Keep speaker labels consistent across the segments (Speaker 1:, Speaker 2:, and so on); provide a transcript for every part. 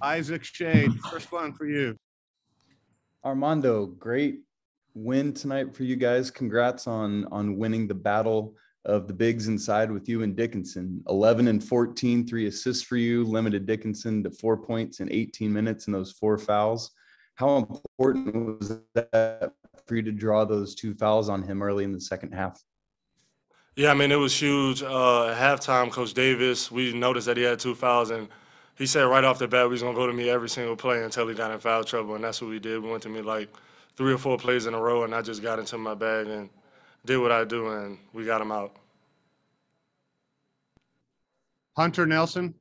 Speaker 1: Isaac Shade, first one for you.
Speaker 2: Armando, great win tonight for you guys. Congrats on winning the battle of the bigs inside with you and Dickinson. 11 and 14, 3 assists for you, limited Dickinson to 4 points in 18 minutes and those 4 fouls. How important was that for you to draw those 2 fouls on him early in the second half?
Speaker 3: Yeah, I mean, it was huge. At halftime, Coach Davis, we noticed that he had 2 fouls, and he said right off the bat, we was going to go to me every single play until he got in foul trouble, and that's what we did. We went to me like 3 or 4 plays in a row, and I just got into my bag and did what I do, and we got him out.
Speaker 1: Hunter Nelson.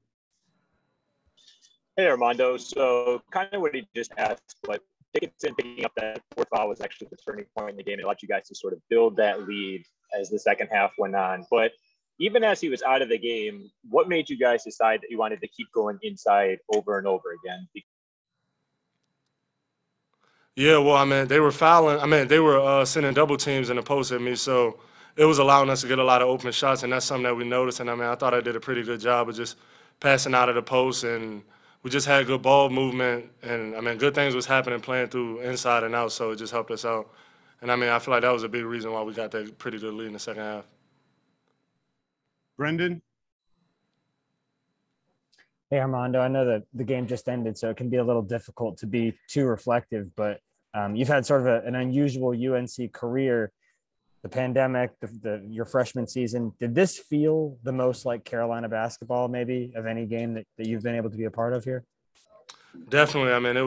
Speaker 4: Hey, Armando. So kind of what he just asked, but Dickinson picking up that 4th foul was actually the turning point in the game. It allowed you guys to sort of build that lead as the second half went on. But even as he was out of the game, what made you guys decide that you wanted to keep going inside over and over again?
Speaker 3: Yeah, well, I mean, they were fouling. I mean, they were sending double teams in the post at me, so it was allowing us to get a lot of open shots, and that's something that we noticed. And, I mean, I thought I did a pretty good job of just passing out of the post, and we just had good ball movement. And, I mean, good things was happening playing through inside and out, so it just helped us out. And, I mean, I feel like that was a big reason why we got that pretty good lead in the second half.
Speaker 1: Brendan.
Speaker 5: Hey, Armando, I know that the game just ended, so it can be a little difficult to be too reflective, but you've had sort of an unusual UNC career, the pandemic, your freshman season. Did this feel the most like Carolina basketball, maybe, of any game that you've been able to be a part of here?
Speaker 3: Definitely. I mean,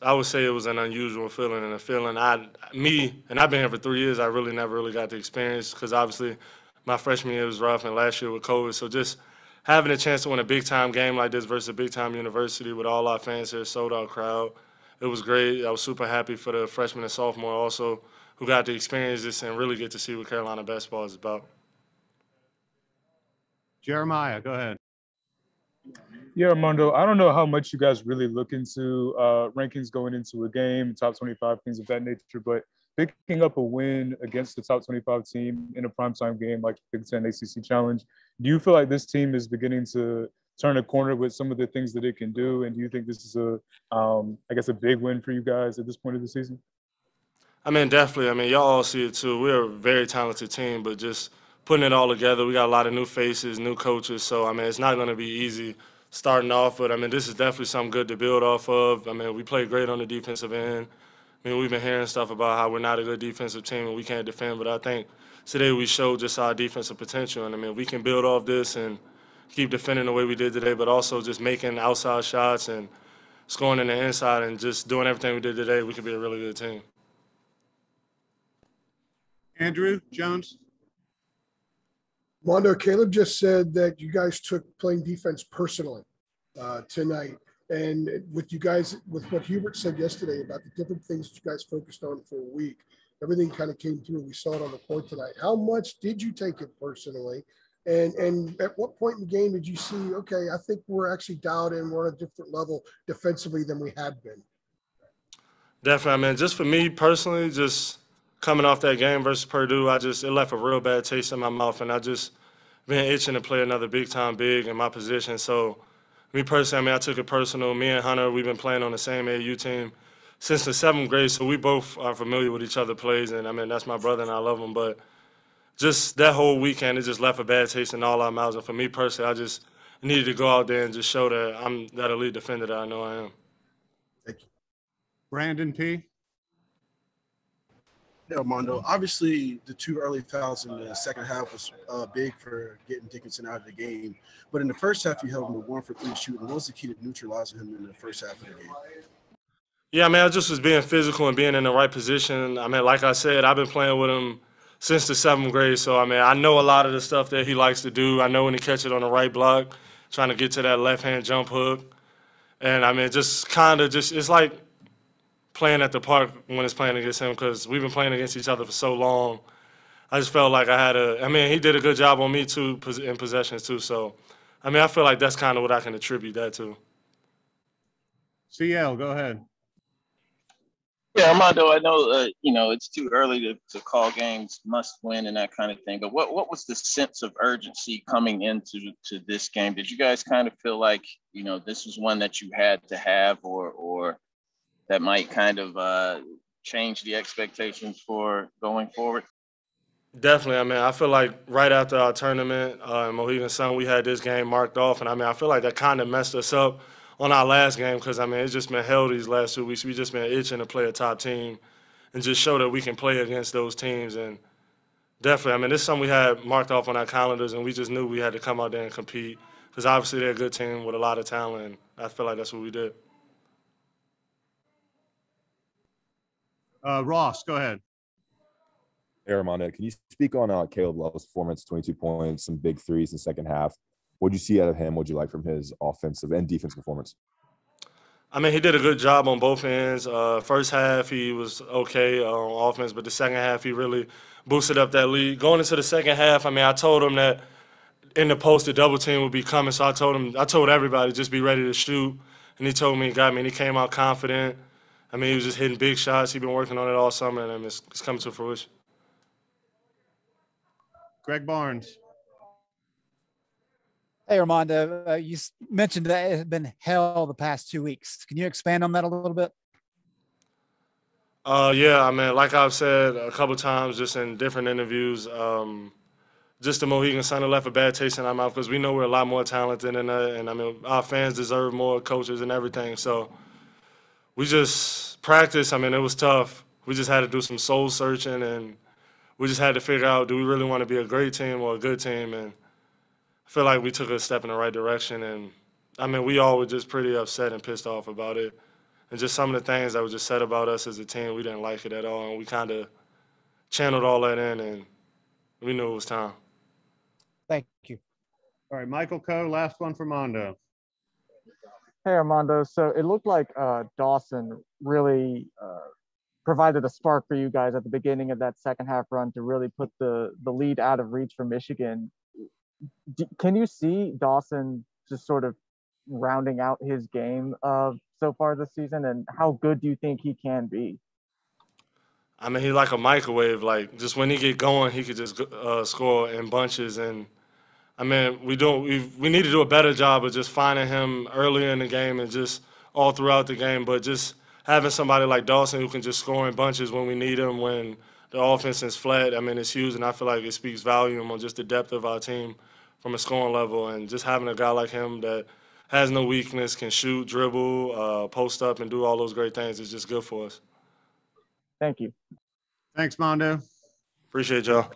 Speaker 3: I would say it was an unusual feeling, and a feeling and I've been here for 3 years, I really never really got to experience, because obviously my freshman year was rough, and last year with COVID. So just having a chance to win a big-time game like this versus a big-time university with all our fans here, sold-out crowd, it was great. I was super happy for the freshmen and sophomore also who got to experience this and really get to see what Carolina basketball is about.
Speaker 1: Jeremiah, go ahead.
Speaker 6: Yeah, Armando, I don't know how much you guys really look into rankings going into a game, top 25, things of that nature, but picking up a win against the top 25 team in a primetime game like the Big Ten ACC Challenge, do you feel like this team is beginning to turn a corner with some of the things that it can do? And do you think this is I guess, a big win for you guys at this point of the season?
Speaker 3: I mean, definitely. I mean, y'all all see it too. We're a very talented team, but just putting it all together, we got a lot of new faces, new coaches. So, I mean, it's not going to be easy starting off, but, I mean, this is definitely something good to build off of. I mean, we played great on the defensive end. I mean, we've been hearing stuff about how we're not a good defensive team and we can't defend, but I think today we showed just our defensive potential. And, I mean, we can build off this and keep defending the way we did today, but also just making outside shots and scoring in the inside and just doing everything we did today, we could be a really good team.
Speaker 1: Andrew Jones.
Speaker 7: Mondo, Caleb just said that you guys took playing defense personally tonight. And with you guys, with what Hubert said yesterday about the different things that you guys focused on for a week, everything kind of came through. We saw it on the court tonight. How much did you take it personally? And at what point in the game did you see, okay, I think we're actually dialed in, we're on a different level defensively than we had been?
Speaker 3: Definitely, I mean, just for me personally, just coming off that game versus Purdue, it left a real bad taste in my mouth, and I just been itching to play another big-time big in my position. So me personally, I mean, I took it personal. Me and Hunter, we've been playing on the same AU team since the 7th grade, so we both are familiar with each other's plays, and, I mean, that's my brother, and I love him. But just that whole weekend, it just left a bad taste in all our mouths. And for me personally, I just needed to go out there and just show that I'm that elite defender that I know I am.
Speaker 7: Thank you.
Speaker 1: Brandon P.
Speaker 8: Yeah, Armando. Obviously, the 2 early fouls in the second half was big for getting Dickinson out of the game. But in the first half, you held him to 1 for 3 shooting. What was the key to neutralizing him in the first half of the game?
Speaker 3: Yeah, I mean, I just was being physical and being in the right position. I mean, like I said, I've been playing with him since the 7th grade. So, I mean, I know a lot of the stuff that he likes to do. I know when he catch it on the right block, trying to get to that left-hand jump hook. And, I mean, just kind of just – it's like – playing at the park when it's playing against him, because we've been playing against each other for so long. I just felt like I mean, he did a good job on me too in possessions too. So, I mean, I feel like that's kind of what I can attribute that to.
Speaker 1: CL, go ahead.
Speaker 9: Yeah, Armando, I know it's too early to call games must win and that kind of thing. But what was the sense of urgency coming into this game? Did you guys kind of feel like this was one that you had to have, or that might kind of change the expectations for going forward?
Speaker 3: Definitely. I mean, I feel like right after our tournament in Mohegan Sun, we had this game marked off, and I mean, I feel like that kind of messed us up on our last game because I mean, it's just been hell these last 2 weeks. We just been itching to play a top team and just show that we can play against those teams. And definitely, I mean, this is something we had marked off on our calendars, and we just knew we had to come out there and compete because obviously they're a good team with a lot of talent, and I feel like that's what we did.
Speaker 1: Ross, go ahead.
Speaker 10: Hey, Armando, can you speak on Caleb Love's performance, 22 points, some big threes in the second half? What did you see out of him? What did you like from his offensive and defensive performance?
Speaker 3: I mean, he did a good job on both ends. First half, he was okay on offense, but the second half, he really boosted up that lead. Going into the second half, I mean, I told him that in the post, the double team would be coming, so I told everybody, just be ready to shoot. And he told me, and he came out confident. I mean, he was just hitting big shots. He's been working on it all summer, and I mean, it's coming to fruition.
Speaker 1: Greg Barnes.
Speaker 11: Hey, Armando, you mentioned that it has been hell the past 2 weeks. Can you expand on that a little bit?
Speaker 3: Yeah, I mean, like I've said a couple times just in different interviews, just the Mohegan Sun left a bad taste in our mouth because we know we're a lot more talented than that, and I mean, our fans deserve more coaches and everything. So we just practiced. I mean, it was tough. We just had to do some soul searching, and we just had to figure out, do we really want to be a great team or a good team? And I feel like we took a step in the right direction. And, I mean, we all were just pretty upset and pissed off about it. And just some of the things that were just said about us as a team, we didn't like it at all. And we kind of channeled all that in, and we knew it was time.
Speaker 11: Thank you.
Speaker 1: All right, Michael Coe, last one for Mondo.
Speaker 12: Hey, Armando. So it looked like Dawson really provided a spark for you guys at the beginning of that second half run to really put the lead out of reach for Michigan. Can you see Dawson just sort of rounding out his game so far this season, and how good do you think he can be?
Speaker 3: I mean, he's like a microwave. Like, just when he get going, he could just score in bunches. And, I mean, we need to do a better job of just finding him early in the game and just all throughout the game. But just having somebody like Dawson who can just score in bunches when we need him, when the offense is flat, I mean, it's huge. And I feel like it speaks volume on just the depth of our team from a scoring level. And just having a guy like him that has no weakness, can shoot, dribble, post up, and do all those great things is just good for us.
Speaker 12: Thank you.
Speaker 1: Thanks, Mondo.
Speaker 3: Appreciate y'all.